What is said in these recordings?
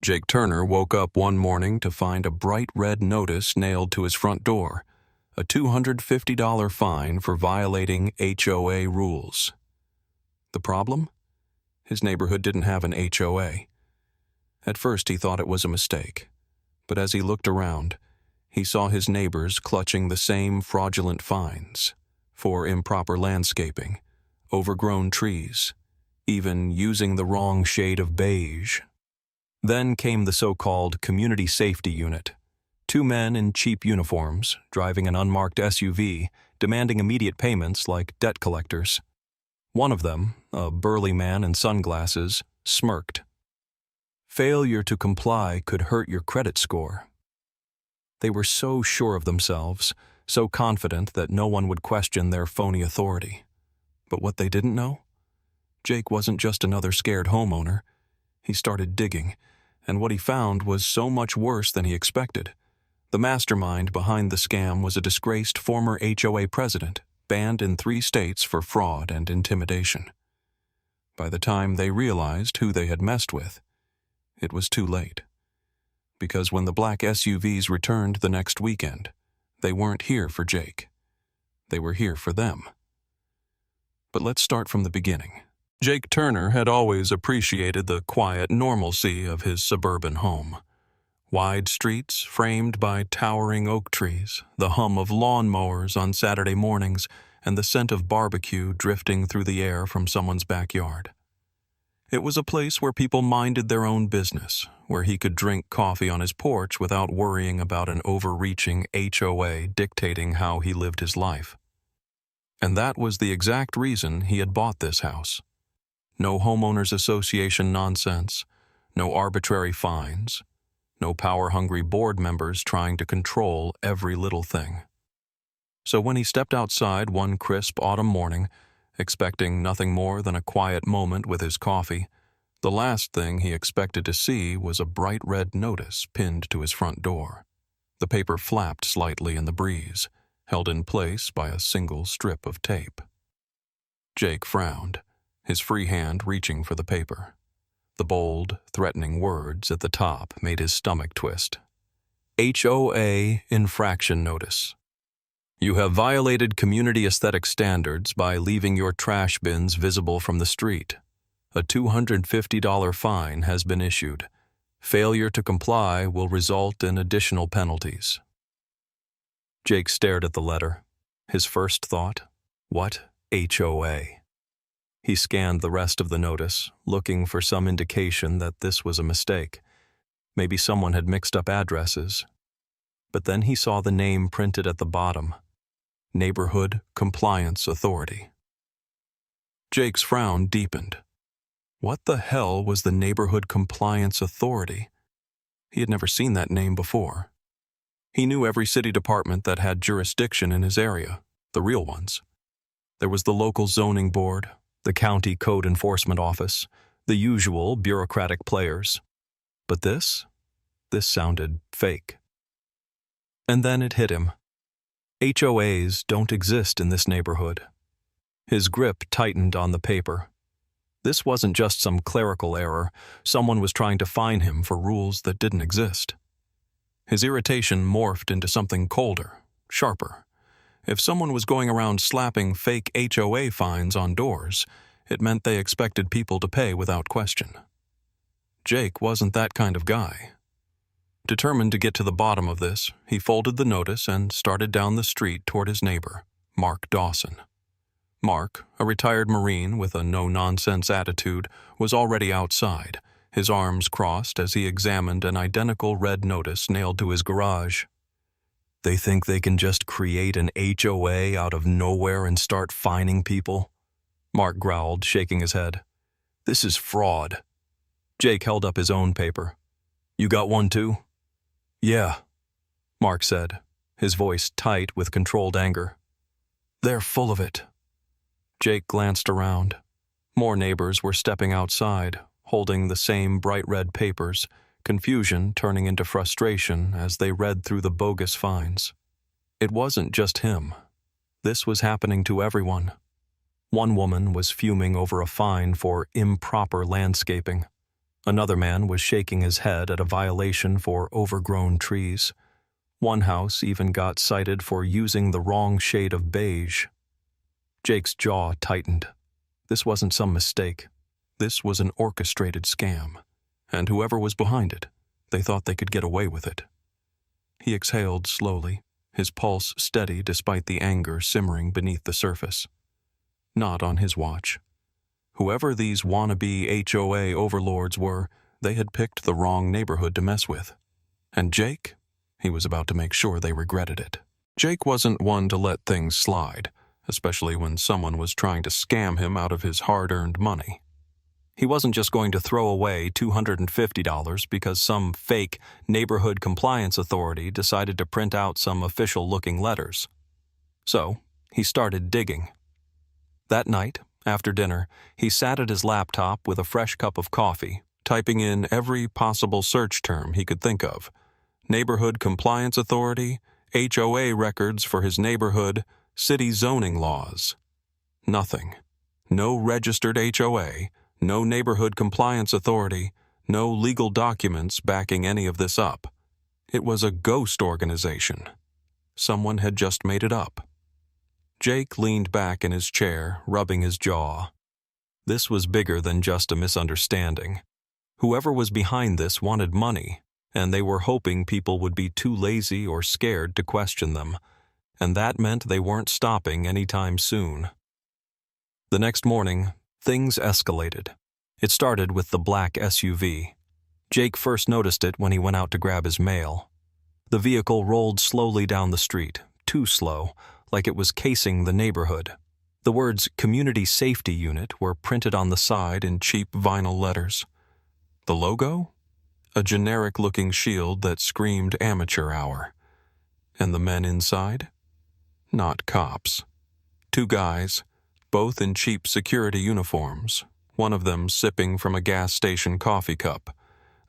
Jake Turner woke up one morning to find a bright red notice nailed to his front door, a $250 fine for violating HOA rules. The problem? His neighborhood didn't have an HOA. At first he thought it was a mistake, but as he looked around, he saw his neighbors clutching the same fraudulent fines for improper landscaping, overgrown trees, even using the wrong shade of beige. Then came the so-called Community Safety Unit. Two men in cheap uniforms, driving an unmarked SUV, demanding immediate payments like debt collectors. One of them, a burly man in sunglasses, smirked. Failure to comply could hurt your credit score. They were so sure of themselves, so confident that no one would question their phony authority. But what they didn't know? Jake wasn't just another scared homeowner. He started digging, and what he found was so much worse than he expected. The mastermind behind the scam was a disgraced former HOA president, banned in 3 states for fraud and intimidation. By the time they realized who they had messed with, it was too late. Because when the black SUVs returned the next weekend, they weren't here for Jake. They were here for them. But let's start from the beginning. Jake Turner had always appreciated the quiet normalcy of his suburban home. Wide streets framed by towering oak trees, the hum of lawnmowers on Saturday mornings, and the scent of barbecue drifting through the air from someone's backyard. It was a place where people minded their own business, where he could drink coffee on his porch without worrying about an overreaching HOA dictating how he lived his life. And that was the exact reason he had bought this house. No homeowners association nonsense, no arbitrary fines, no power-hungry board members trying to control every little thing. So when he stepped outside one crisp autumn morning, expecting nothing more than a quiet moment with his coffee, the last thing he expected to see was a bright red notice pinned to his front door. The paper flapped slightly in the breeze, held in place by a single strip of tape. Jake frowned, his free hand reaching for the paper. The bold, threatening words at the top made his stomach twist. HOA infraction notice. You have violated community aesthetic standards by leaving your trash bins visible from the street. A $250 fine has been issued. Failure to comply will result in additional penalties. Jake stared at the letter. His first thought, what HOA? He scanned the rest of the notice, looking for some indication that this was a mistake. Maybe someone had mixed up addresses. But then he saw the name printed at the bottom. Neighborhood Compliance Authority. Jake's frown deepened. What the hell was the Neighborhood Compliance Authority? He had never seen that name before. He knew every city department that had jurisdiction in his area, the real ones. There was the local zoning board, the county code enforcement office, the usual bureaucratic players. But this sounded fake. And then it hit him. HOAs don't exist in this neighborhood. His grip tightened on the paper. This wasn't just some clerical error. Someone was trying to fine him for rules that didn't exist. His irritation morphed into something colder, sharper. If someone was going around slapping fake HOA fines on doors, it meant they expected people to pay without question. Jake wasn't that kind of guy. Determined to get to the bottom of this, he folded the notice and started down the street toward his neighbor, Mark Dawson. Mark, a retired Marine with a no-nonsense attitude, was already outside, his arms crossed as he examined an identical red notice nailed to his garage. They think they can just create an HOA out of nowhere and start fining people? Mark growled, shaking his head. This is fraud. Jake held up his own paper. You got one too? Yeah, Mark said, his voice tight with controlled anger. They're full of it. Jake glanced around. More neighbors were stepping outside, holding the same bright red papers, confusion turning into frustration as they read through the bogus fines. It wasn't just him. This was happening to everyone. One woman was fuming over a fine for improper landscaping. Another man was shaking his head at a violation for overgrown trees. One house even got cited for using the wrong shade of beige. Jake's jaw tightened. This wasn't some mistake. This was an orchestrated scam. And whoever was behind it, they thought they could get away with it. He exhaled slowly, his pulse steady despite the anger simmering beneath the surface. Not on his watch. Whoever these wannabe HOA overlords were, they had picked the wrong neighborhood to mess with. And Jake? He was about to make sure they regretted it. Jake wasn't one to let things slide, especially when someone was trying to scam him out of his hard-earned money. He wasn't just going to throw away $250 because some fake neighborhood compliance authority decided to print out some official-looking letters. So, he started digging. That night, after dinner, he sat at his laptop with a fresh cup of coffee, typing in every possible search term he could think of. Neighborhood Compliance Authority, HOA records for his neighborhood, city zoning laws. Nothing. No registered HOA, no Neighborhood Compliance Authority, no legal documents backing any of this up. It was a ghost organization. Someone had just made it up. Jake leaned back in his chair, rubbing his jaw. This was bigger than just a misunderstanding. Whoever was behind this wanted money, and they were hoping people would be too lazy or scared to question them, and that meant they weren't stopping anytime soon. The next morning, things escalated. It started with the black SUV. Jake first noticed it when he went out to grab his mail. The vehicle rolled slowly down the street, too slow, like it was casing the neighborhood. The words Community Safety Unit were printed on the side in cheap vinyl letters. The logo? A generic-looking shield that screamed amateur hour. And the men inside? Not cops. Two guys, both in cheap security uniforms, one of them sipping from a gas station coffee cup,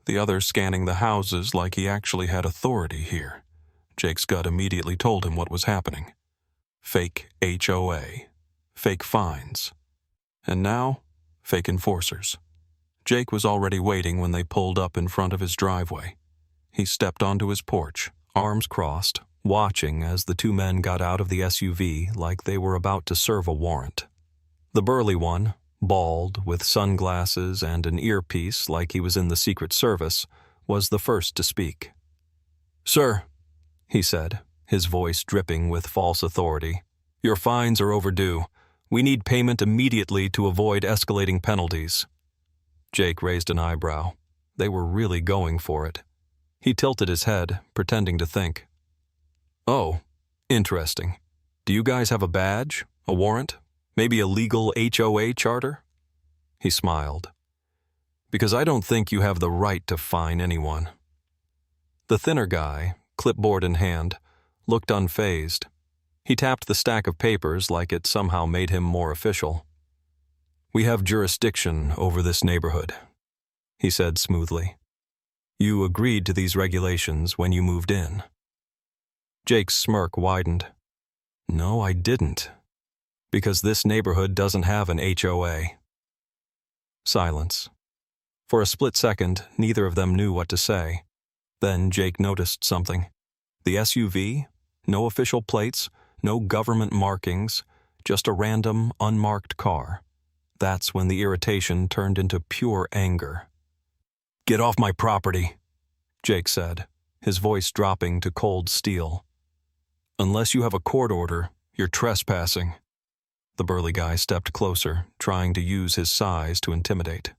the other scanning the houses like he actually had authority here. Jake's gut immediately told him what was happening. Fake HOA, fake fines, and now, fake enforcers. Jake was already waiting when they pulled up in front of his driveway. He stepped onto his porch, arms crossed, watching as the two men got out of the SUV like they were about to serve a warrant. The burly one, bald, with sunglasses and an earpiece like he was in the Secret Service, was the first to speak. "Sir," he said, his voice dripping with false authority, "your fines are overdue. We need payment immediately to avoid escalating penalties." Jake raised an eyebrow. They were really going for it. He tilted his head, pretending to think. "Oh, interesting. Do you guys have a badge? A warrant? Maybe a legal HOA charter?" He smiled. "Because I don't think you have the right to fine anyone." The thinner guy, clipboard in hand, looked unfazed. He tapped the stack of papers like it somehow made him more official. "We have jurisdiction over this neighborhood," he said smoothly. "You agreed to these regulations when you moved in." Jake's smirk widened. "No, I didn't. Because this neighborhood doesn't have an HOA." Silence. For a split second, neither of them knew what to say. Then Jake noticed something. The SUV? No official plates, no government markings, just a random, unmarked car. That's when the irritation turned into pure anger. "Get off my property," Jake said, his voice dropping to cold steel. "Unless you have a court order, you're trespassing." The burly guy stepped closer, trying to use his size to intimidate.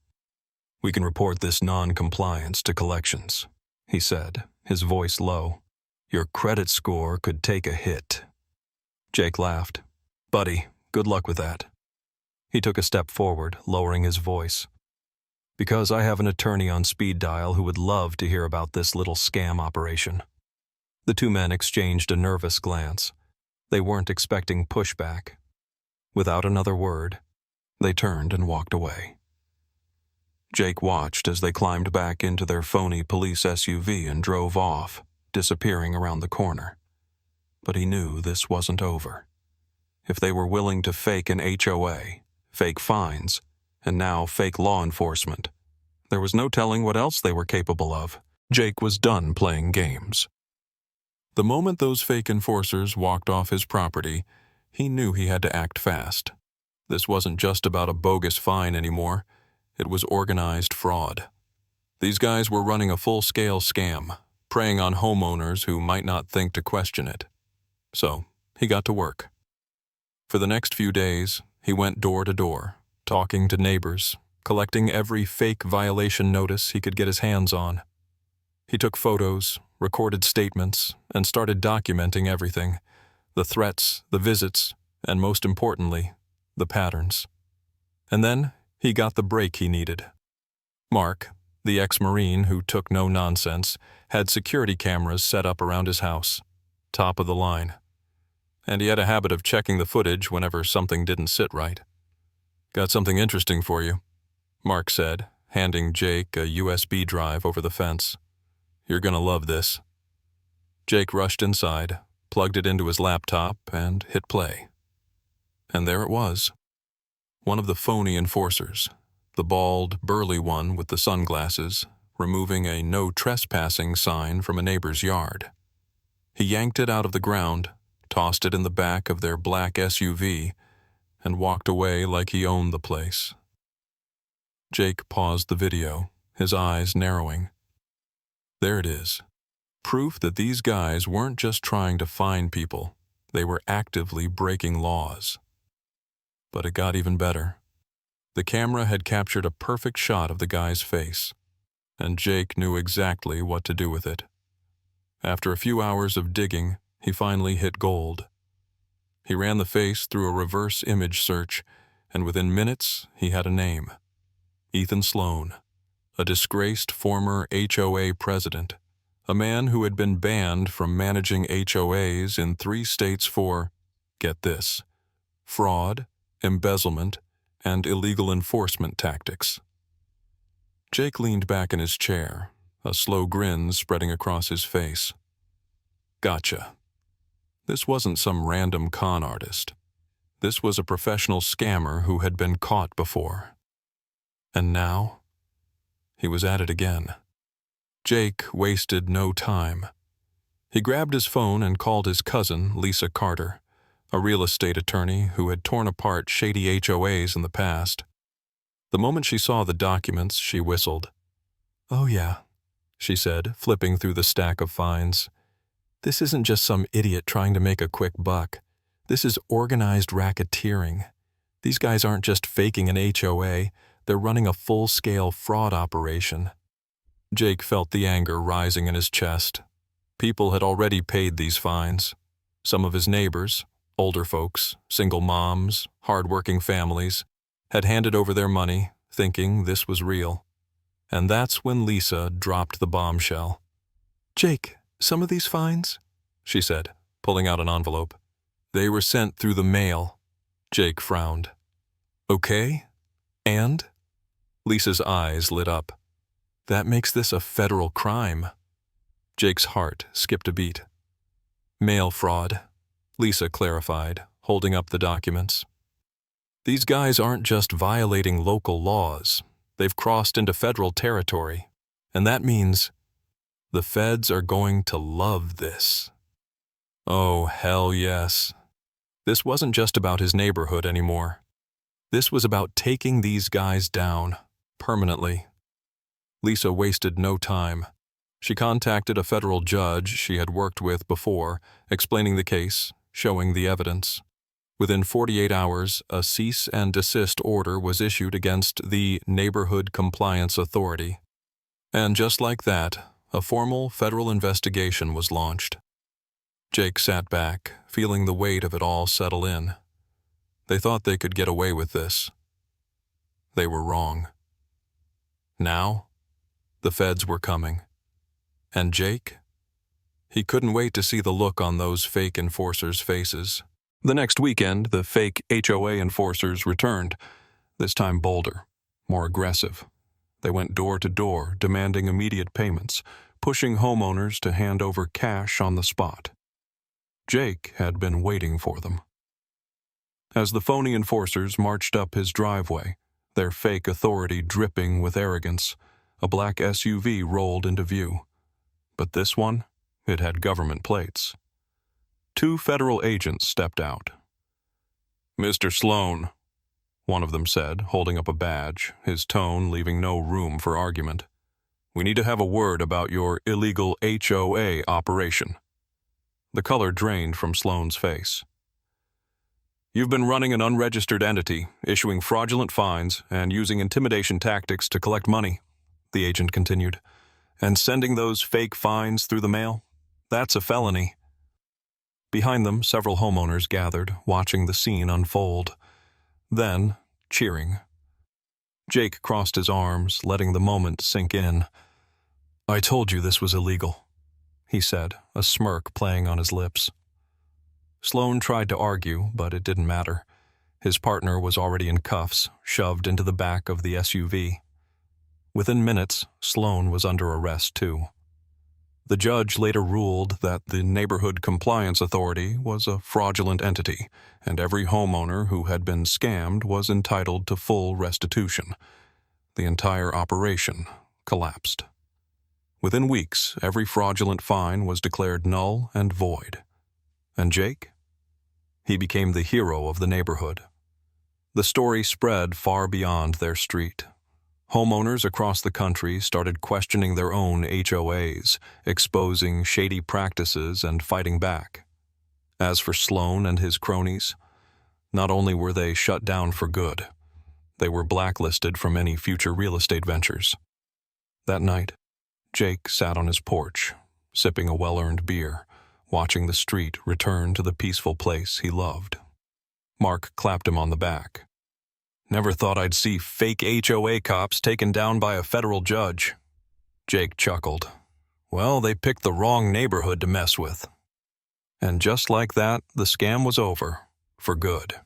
"We can report this non-compliance to collections," he said, his voice low. "Your credit score could take a hit." Jake laughed. "Buddy, good luck with that." He took a step forward, lowering his voice. "Because I have an attorney on speed dial who would love to hear about this little scam operation." The two men exchanged a nervous glance. They weren't expecting pushback. Without another word, they turned and walked away. Jake watched as they climbed back into their phony police SUV and drove off, disappearing around the corner. But he knew this wasn't over. If they were willing to fake an HOA, fake fines, and now fake law enforcement, There was no telling what else they were capable of. Jake was done playing games. The moment those fake enforcers walked off his property, he knew he had to act fast. This wasn't just about a bogus fine anymore. It was organized fraud. These guys were running a full-scale scam, preying on homeowners who might not think to question it. So, he got to work. For the next few days, he went door to door, talking to neighbors, collecting every fake violation notice he could get his hands on. He took photos, recorded statements, and started documenting everything: the threats, the visits, and most importantly, the patterns. And then he got the break he needed. Mark, the ex-Marine who took no nonsense, had security cameras set up around his house, top of the line. And he had a habit of checking the footage whenever something didn't sit right. "Got something interesting for you," Mark said, handing Jake a USB drive over the fence. "You're gonna love this." Jake rushed inside, plugged it into his laptop, and hit play. And there it was. One of the phony enforcers, the bald, burly one with the sunglasses, removing a "no trespassing" sign from a neighbor's yard. He yanked it out of the ground, tossed it in the back of their black SUV, and walked away like he owned the place. Jake paused the video, his eyes narrowing. There it is. Proof that these guys weren't just trying to fine people, they were actively breaking laws. But it got even better. The camera had captured a perfect shot of the guy's face, and Jake knew exactly what to do with it. After a few hours of digging, he finally hit gold. He ran the face through a reverse image search, and within minutes he had a name: Ethan Sloan, a disgraced former HOA president, a man who had been banned from managing HOAs in 3 states for, get this, fraud, embezzlement, and illegal enforcement tactics. Jake leaned back in his chair, a slow grin spreading across his face. Gotcha. This wasn't some random con artist. This was a professional scammer who had been caught before. And now, he was at it again. Jake wasted no time. He grabbed his phone and called his cousin, Lisa Carter, a real estate attorney who had torn apart shady HOAs in the past. The moment she saw the documents, she whistled. "Oh yeah," she said, flipping through the stack of fines. "This isn't just some idiot trying to make a quick buck. This is organized racketeering. These guys aren't just faking an HOA, they're running a full-scale fraud operation." Jake felt the anger rising in his chest. People had already paid these fines. Some of his neighbors, older folks, single moms, hard-working families, had handed over their money, thinking this was real. And that's when Lisa dropped the bombshell. "Jake, some of these fines," she said, pulling out an envelope. "They were sent through the mail." Jake frowned. "Okay, and?" Lisa's eyes lit up. "That makes this a federal crime." Jake's heart skipped a beat. "Mail fraud," Lisa clarified, holding up the documents. "These guys aren't just violating local laws. They've crossed into federal territory. And that means the feds are going to love this." Oh, hell yes. This wasn't just about his neighborhood anymore. This was about taking these guys down, permanently. Lisa wasted no time. She contacted a federal judge she had worked with before, explaining the case, showing the evidence. Within 48 hours, a cease and desist order was issued against the Neighborhood Compliance Authority. And just like that, a formal federal investigation was launched. Jake sat back, feeling the weight of it all settle in. They thought they could get away with this. They were wrong. Now, the feds were coming. And Jake? He couldn't wait to see the look on those fake enforcers' faces. The next weekend, the fake HOA enforcers returned, this time bolder, more aggressive. They went door to door, demanding immediate payments, pushing homeowners to hand over cash on the spot. Jake had been waiting for them. As the phony enforcers marched up his driveway, their fake authority dripping with arrogance, A black SUV rolled into view. But this one, it had government plates. 2 federal agents stepped out. "Mr. Sloan," one of them said, holding up a badge, his tone leaving no room for argument. "We need to have a word about your illegal HOA operation." The color drained from Sloan's face. "You've been running an unregistered entity, issuing fraudulent fines, and using intimidation tactics to collect money," the agent continued. "And sending those fake fines through the mail? That's a felony." Behind them, several homeowners gathered, watching the scene unfold. Then, cheering. Jake crossed his arms, letting the moment sink in. "I told you this was illegal," he said, a smirk playing on his lips. Sloan tried to argue, but it didn't matter. His partner was already in cuffs, shoved into the back of the SUV. Within minutes, Sloan was under arrest too. The judge later ruled that the Neighborhood Compliance Authority was a fraudulent entity, and every homeowner who had been scammed was entitled to full restitution. The entire operation collapsed. Within weeks, every fraudulent fine was declared null and void. And Jake? He became the hero of the neighborhood. The story spread far beyond their street. Homeowners across the country started questioning their own HOAs, exposing shady practices and fighting back. As for Sloan and his cronies, not only were they shut down for good, they were blacklisted from any future real estate ventures. That night, Jake sat on his porch, sipping a well-earned beer, watching the street return to the peaceful place he loved. Mark clapped him on the back. "Never thought I'd see fake HOA cops taken down by a federal judge." Jake chuckled. "Well, they picked the wrong neighborhood to mess with." And just like that, the scam was over, for good.